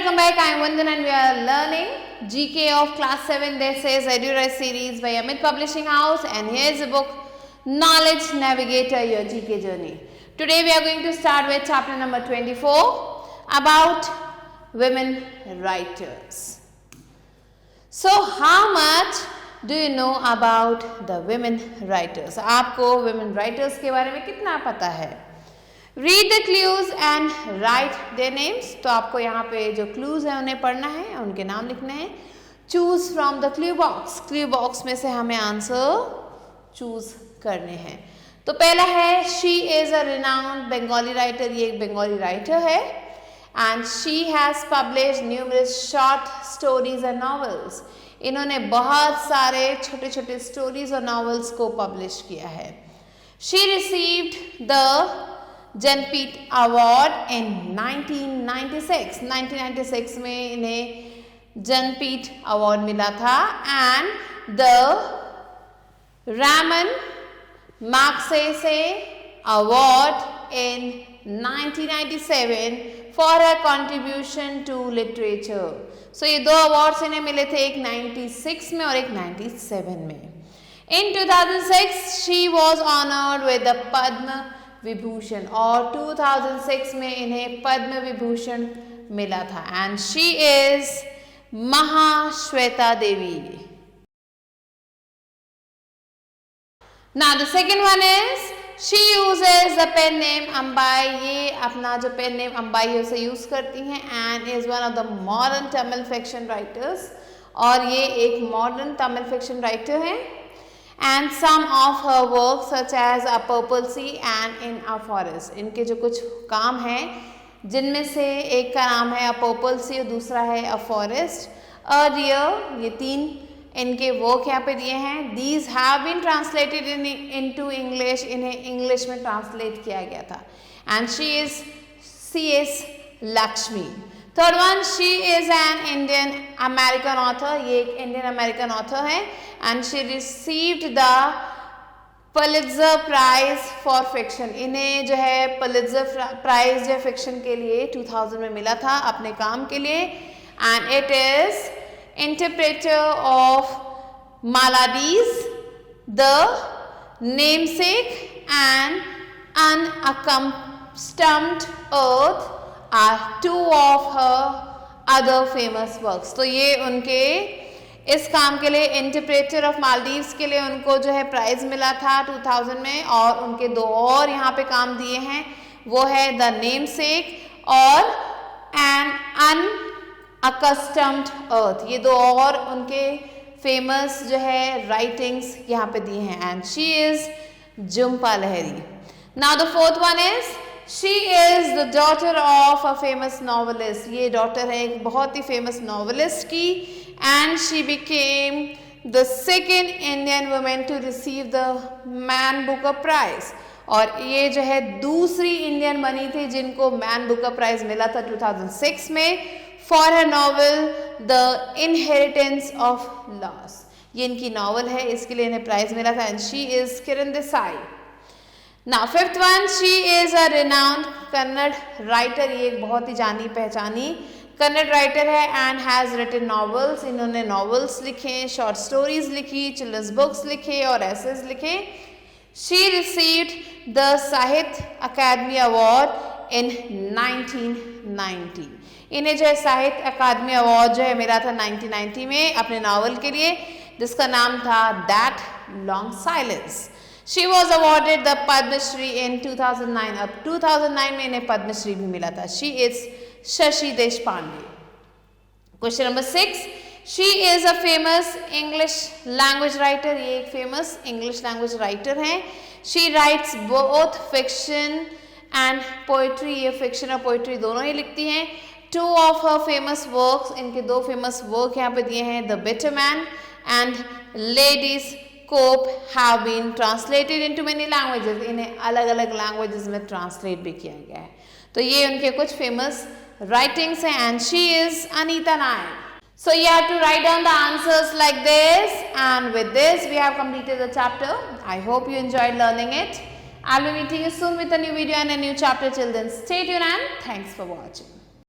welcome back. I am Vandan and we are learning GK of class 7. This is EduRise series by Amit Publishing House and here is the book Knowledge Navigator, your GK journey. Today we are going to start with chapter number 24 about women writers. So how much do you know about the women writers? आपको women writers के बारे में कितना पता है? Read the clues and write their names. तो आपको यहाँ पे जो clues हैं उन्हें पढ़ना है, उनके नाम लिखने हैं. Choose from the clue box. Clue box में से हमें आंसर choose करने हैं. तो पहला है she is a renowned Bengali writer. ये एक बंगाली राइटर है and she has published numerous short stories and novels. इन्होंने बहुत सारे छोटे छोटे स्टोरीज और नॉवेल्स को पब्लिश किया है. She received the Jnanpith award in 1996. 1996 में इन्हें जनपीठ अवार्ड मिला था and the Ramon Magsaysay award in 1997 for her contribution to literature. So ये दो अवार्ड्स इन्हें मिले थे, एक 96 में और एक 97 में. In 2006 she was honoured with the Padma Vibhushan और 2006 में इन्हें पद्म विभूषण मिला था and she is Mahasweta Devi. Now the second one is she uses the pen name Ambai. ये अपना जो पेन नेम अंबाई है उसे यूज करती हैं and is one of the modern Tamil fiction writers. और ये एक मॉडर्न तमिल फिक्शन राइटर है. And some of her work such as A Purple Sea and In a Forest. इनके जो कुछ काम हैं जिनमें से एक का नाम है A Purple Sea और दूसरा है A Forest, A Deer. ये तीन इनके वर्क यहाँ पे दिए हैं. These have been translated into English. इन्हें इंग्लिश में ट्रांसलेट किया गया था. And she is C.S. Lakshmi. Third one she is an Indian American author. ये एक इंडियन अमेरिकन ऑथर है and she received the Pulitzer prize for fiction. इन्हें जो है पुलित्जर प्राइज जो फिक्शन के लिए 2000 में मिला था अपने काम के लिए and it is interpreter of maladies, the namesake and unaccustomed earth are two of her other famous works. तो ये उनके इस काम के लिए इंटरप्रेटर ऑफ मालदीव्स के लिए उनको जो है प्राइज मिला था 2000 में और उनके दो और यहाँ पे काम दिए हैं, वो है द नेमसेक और एन अनअकस्टम्ड अर्थ. ये दो और उनके फेमस जो है राइटिंग्स यहाँ पे दिए हैं and she is Jhumpa Lahiri. Now the fourth one is She is the daughter of a famous novelist. ये डॉटर है एक बहुत ही फेमस नॉवेलिस्ट की and she became the second Indian woman to receive the Man Booker Prize. और ये जो है दूसरी इंडियन बनी थी जिनको मैन बुकर प्राइज मिला था 2006 में for her novel The Inheritance of Loss. ये इनकी नॉवल है, इसके लिए इन्हें प्राइज मिला था and she is Kiran Desai. Now fifth one, she is a renowned Kannada writer. ये एक बहुत ही जानी पहचानी कन्नड़ राइटर है and has written novels. इन्होंने novels लिखे, short stories लिखी, children's books लिखे और essays लिखे. She received the साहित्य अकादमी अवार्ड in 1990. इन्हें जो है साहित्य अकादमी अवार्ड जो है मिला था 1990 में अपने नॉवल के लिए जिसका नाम था That Long Silence. She was awarded the Padma Shri in 2009. अब 2009 में इन्हें पद्म श्री भी मिला था. She is Shashi Deshpande. Question number 6. She is a famous English language writer. ये एक famous English language writer हैं. She writes both fiction and poetry. ये fiction और poetry दोनों ही लिखती हैं. Two of her famous works, इनके दो famous work यहाँ पे दिए हैं, The Bitter Man and Ladies Cope have been translated into many languages. इन्हें अलग अलग languages में translate भी किया गया है. तो ये उनके कुछ famous writings हैं and she is Anita Nair. So you have to write down the answers like this and with this we have completed the chapter. I hope you enjoyed learning it. I'll be meeting you soon with a new video and a new chapter. Till then stay tuned and thanks for watching.